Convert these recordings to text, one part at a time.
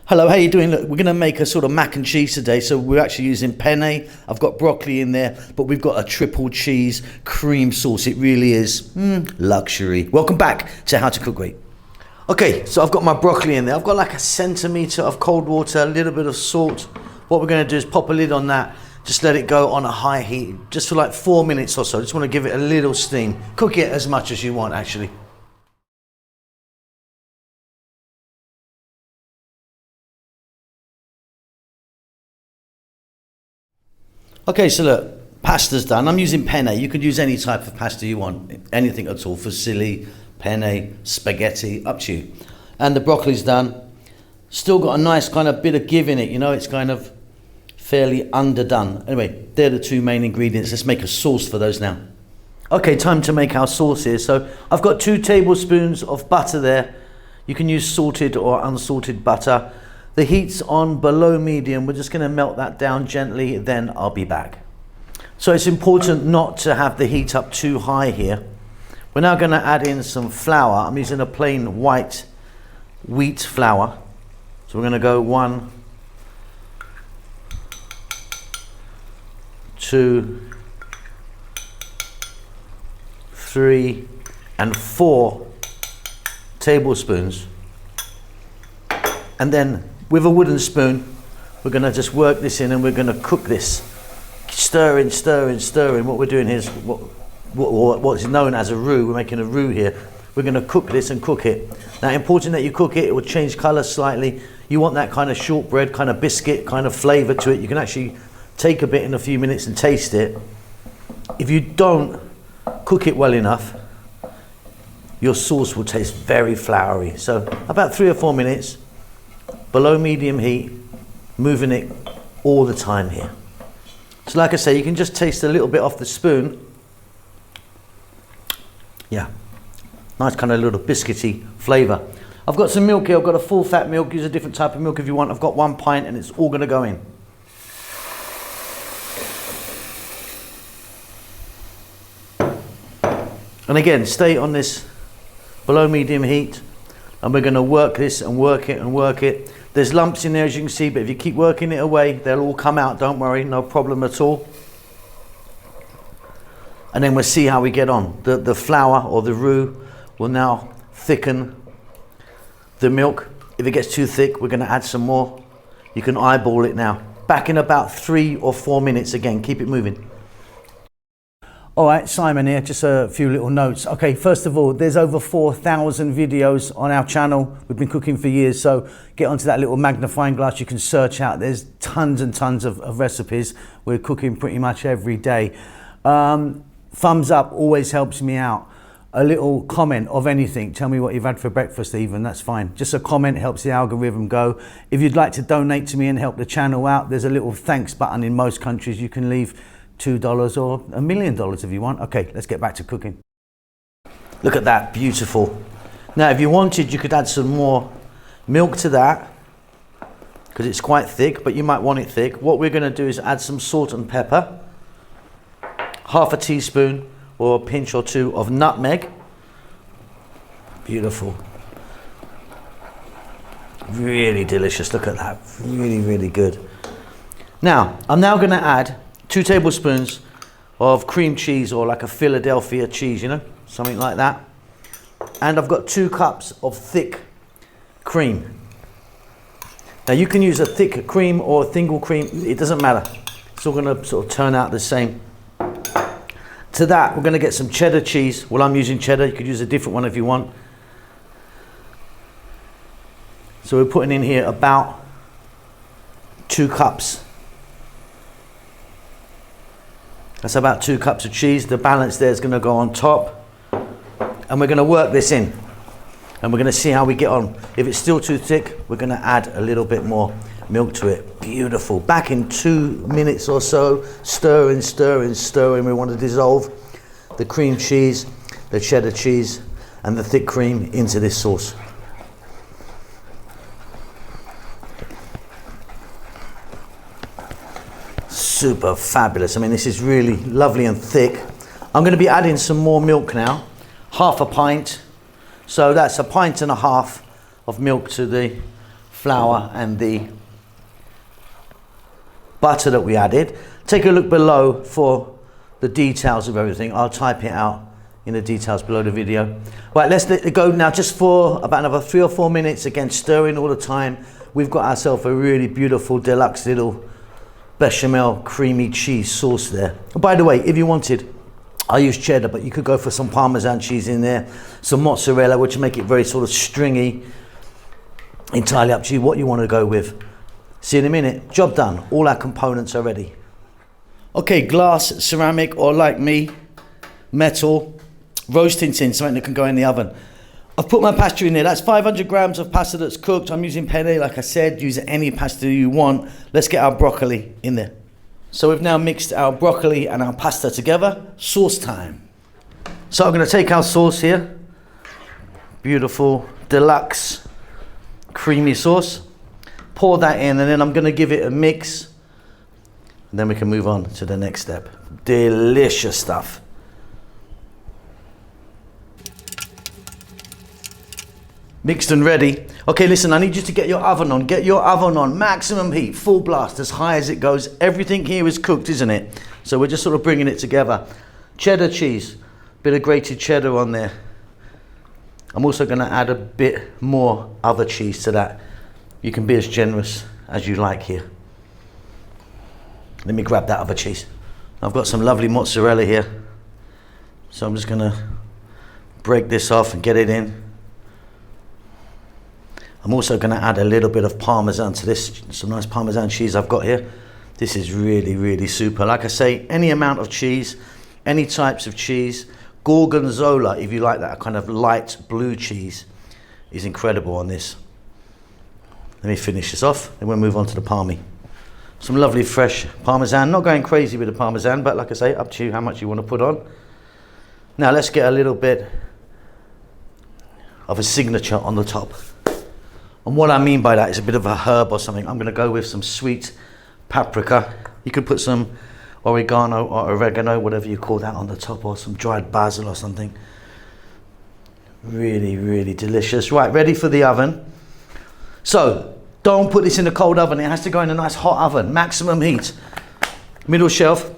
Hello, how you doing? Look, we're going to make a sort of mac and cheese today. So we're actually using penne. I've got broccoli in there, but we've got a triple cheese cream sauce. It really is luxury. Welcome back to How to Cook Great. Okay, so I've got my broccoli in there. I've got like a centimetre of cold water, a little bit of salt. What we're going to do is pop a lid on that. Just let it go on a high heat, just for like 4 minutes or so. Just want to give it a little steam. Cook it as much as you want, actually. Okay, so look, pasta's done. I'm using penne. You could use any type of pasta you want, anything at all. Fusilli, penne, spaghetti, up to you. And the broccoli's done. Still got a nice kind of bit of give in it, you know, it's kind of fairly underdone. Anyway, they're the two main ingredients. Let's make a sauce for those now. Okay, time to make our sauce here. So I've got 2 tablespoons of butter there. You can use salted or unsalted butter. The heat's on below medium. We're just going to melt that down gently, then I'll be back. So it's important not to have the heat up too high here. We're now going to add in some flour. I'm using a plain white wheat flour. So we're going to go 1, 2, 3, and 4 tablespoons. And then with a wooden spoon, we're going to just work this in and we're going to cook this. Stirring, stirring, stirring. What we're doing here is what's known as a roux. We're making a roux here. We're going to cook this and cook it. Now, important that you cook it. It will change colour slightly. You want that kind of shortbread, kind of biscuit, kind of flavour to it. You can actually take a bit in a few minutes and taste it. If you don't cook it well enough, your sauce will taste very floury. So about 3 or 4 minutes. Below medium heat, moving it all the time here. So like I say, you can just taste a little bit off the spoon. Yeah, nice kind of little biscuity flavour. I've got some milk here. I've got a full fat milk. Use a different type of milk if you want. I've got 1 pint and it's all going to go in. And again, stay on this below medium heat. And we're going to work this and work it and work it. There's lumps in there, as you can see, but if you keep working it away, they'll all come out. Don't worry, no problem at all. And then we'll see how we get on. The flour or the roux will now thicken the milk. If it gets too thick, we're going to add some more. You can eyeball it now. Back in about 3 or 4 minutes again. Keep it moving. All right, Simon here, just a few little notes. Okay, first of all, there's over 4,000 videos on our channel. We've been cooking for years, so get onto that little magnifying glass. You can search out. There's tons and tons of recipes. We're cooking pretty much every day. Thumbs up always helps me out. A little comment of anything. Tell me what you've had for breakfast even, that's fine. Just a comment helps the algorithm go. If you'd like to donate to me and help the channel out, there's a little thanks button in most countries. You can leave $2 or $1 million if you want. Okay, let's get back to cooking. Look at that, beautiful. Now, if you wanted, you could add some more milk to that because it's quite thick, but you might want it thick. What we're going to do is add some salt and pepper, half a teaspoon or a pinch or 2 of nutmeg. Beautiful. Really delicious. Look at that. Really, really good. Now, I'm now going to add 2 tablespoons of cream cheese or like a Philadelphia cheese, you know, something like that. And I've got 2 cups of thick cream. Now you can use a thick cream or a single cream, it doesn't matter. It's all gonna sort of turn out the same. To that, we're gonna get some cheddar cheese. Well, I'm using cheddar, you could use a different one if you want. So we're putting in here about 2 cups. That's about 2 cups of cheese. The balance there is going to go on top. And we're going to work this in. And we're going to see how we get on. If it's still too thick, we're going to add a little bit more milk to it. Beautiful. Back in 2 minutes or so. Stirring, stirring, stirring. We want to dissolve the cream cheese, the cheddar cheese, and the thick cream into this sauce. Super fabulous. I mean, this is really lovely and thick. I'm going to be adding some more milk now, half a pint. So that's 1.5 pints of milk to the flour and the butter that we added. Take a look below for the details of everything. I'll type it out in the details below the video. Right, let's let it go now just for about another 3 or 4 minutes. Again, stirring all the time. We've got ourselves a really beautiful deluxe little bechamel creamy cheese sauce there. And by the way, if you wanted, I use cheddar, but you could go for some Parmesan cheese in there, some mozzarella, which will make it very sort of stringy. Entirely up to you what you want to go with. See you in a minute. Job done. All our components are ready. Okay, glass, ceramic, or like me, metal, roasting tin, something that can go in the oven. I've put my pasta in there. That's 500 grams of pasta that's cooked. I'm using penne, like I said. Use any pasta you want. Let's get our broccoli in there. So we've now mixed our broccoli and our pasta together. Sauce time. So I'm going to take our sauce here. Beautiful, deluxe, creamy sauce. Pour that in, and then I'm going to give it a mix. And then we can move on to the next step. Delicious stuff. Mixed and ready. Okay, listen, I need you to get your oven on. Get your oven on, maximum heat, full blast, as high as it goes. Everything here is cooked, isn't it? So we're just sort of bringing it together. Cheddar cheese, bit of grated cheddar on there. I'm also going to add a bit more other cheese to that. You can be as generous as you like here. Let me grab that other cheese. I've got some lovely mozzarella here. So I'm just going to break this off and get it in. I'm also going to add a little bit of Parmesan to this, some nice Parmesan cheese I've got here. This is really, really super. Like I say, any amount of cheese, any types of cheese. Gorgonzola, if you like that kind of light blue cheese, is incredible on this. Let me finish this off, then we'll move on to the palmy. Some lovely fresh Parmesan. Not going crazy with the Parmesan, but like I say, up to you how much you want to put on. Now let's get a little bit of a signature on the top. And what I mean by that is a bit of a herb or something. I'm going to go with some sweet paprika. You could put some oregano or oregano, whatever you call that, on the top, or some dried basil or something. Really, really delicious. Right, ready for the oven. So, don't put this in a cold oven. It has to go in a nice hot oven, maximum heat. Middle shelf.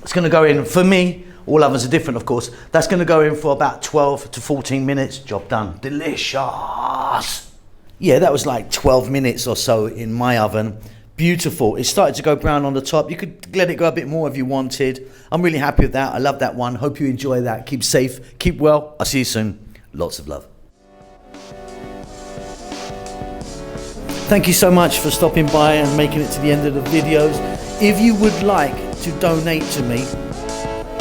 It's going to go in, for me, all ovens are different, of course. That's going to go in for about 12 to 14 minutes. Job done. Delicious. Yeah, that was like 12 minutes or so in my oven. Beautiful. It started to go brown on the top. You could let it go a bit more if you wanted. I'm really happy with that. I love that one. Hope you enjoy that. Keep safe. Keep well. I'll see you soon. Lots of love. Thank you so much for stopping by and making it to the end of the videos. If you would like to donate to me,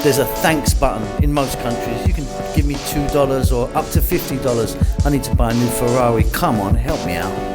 there's a thanks button in most countries. You can give me $2 or up to $50. I need to buy a new Ferrari. Come on, help me out.